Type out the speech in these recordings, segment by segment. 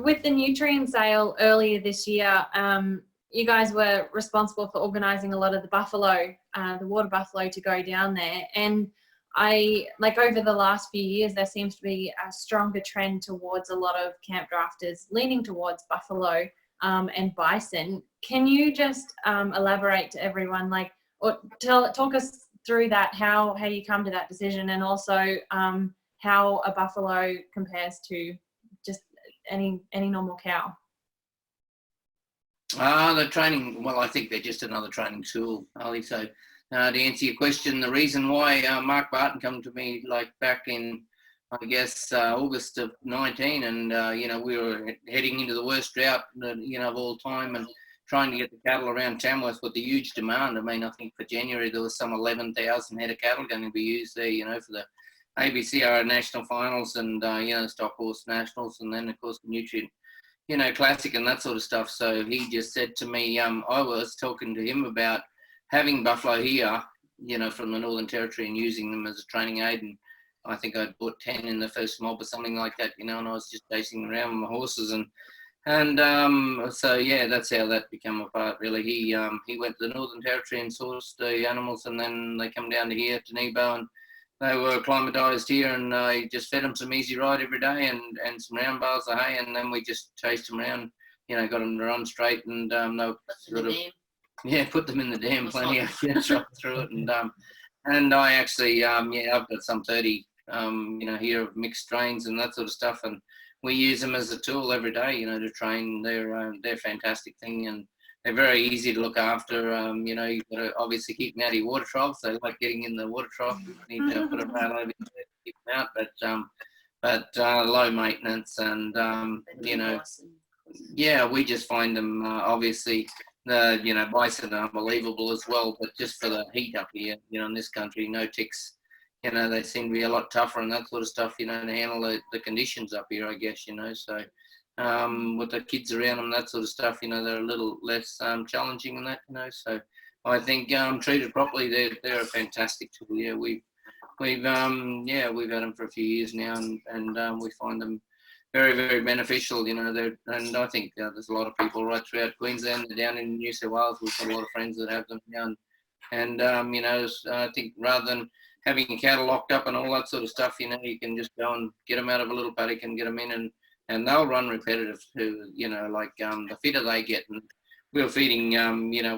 with the nutrient sale earlier this year, you guys were responsible for organising a lot of the buffalo, the water buffalo, to go down there. And over the last few years, there seems to be a stronger trend towards a lot of camp drafters leaning towards buffalo and bison. Can you just elaborate to everyone, or talk us through that, how you come to that decision, and also how a buffalo compares to just any normal cow? The training, well, I think they're just another training tool, Ali. So to answer your question, the reason why Mark Barton come to me back in, I guess, August of 19, and we were heading into the worst drought of all time, and trying to get the cattle around Tamworth with the huge demand. I mean, I think for January there was some 11,000 head of cattle going to be used there, for the ABCR national finals and stock horse nationals, and then of course the nutrient classic and that sort of stuff. So he just said to me, I was talking to him about having buffalo here, from the Northern Territory, and using them as a training aid. And I think I bought 10 in the first mob or something like that, and I was just chasing around with my horses. So yeah, that's how that became apart, really. He went to the Northern Territory and sourced the animals, and then they come down to here to Nebo, and they were acclimatised here, and I just fed them some Easy Ride every day and some round bales of hay, and then we just chased them around, got them to run straight, and they were sort of, put them in the dam, plenty of right through it, and I actually, I've got some 30, here of mixed strains and that sort of stuff, and we use them as a tool every day, to train. They're a fantastic thing, and they're very easy to look after. You've got to obviously keep them out of your water troughs. They like getting in the water trough. You need to put a rail over there to keep them out, but low maintenance, and we just find them obviously. Bison are unbelievable as well, but just for the heat up here, in this country, no ticks. They seem to be a lot tougher and that sort of stuff, to handle the conditions up here, I guess, so with the kids around them, that sort of stuff, they're a little less challenging and that, so I think treated properly, they're a fantastic tool. Yeah, we've had them for a few years now, and we find them very, very beneficial, and I think there's a lot of people right throughout Queensland, down in New South Wales. We've got a lot of friends that have them now, and I think rather than having cattle locked up and all that sort of stuff, you can just go and get them out of a little paddock and get them in, and they'll run repetitive too, the fitter they get. And we're feeding,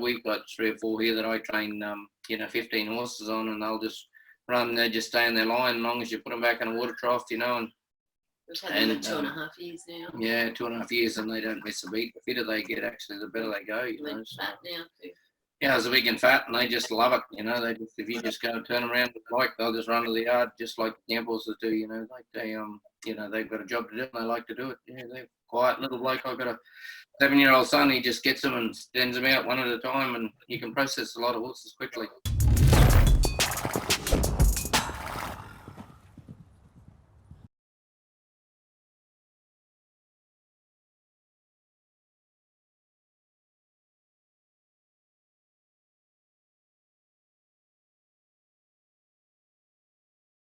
we've got 3 or 4 here that I train, 15 horses on, and they'll just run, they just stay in their line as long as you put them back in a water trough, and we've had them 2.5 years now. Yeah, 2.5 years, and they don't miss a beat. The fitter they get, actually, the better they go, Fat now too. Yeah, they're big and fat, and they just love it. They just, if you just go and turn them around with the bike, they'll just run to the yard just like the camp horses do. They've got a job to do, and they like to do it. Yeah, they're quiet little bloke. I've got a 7-year-old son. He just gets them and sends them out one at a time, and you can process a lot of horses quickly.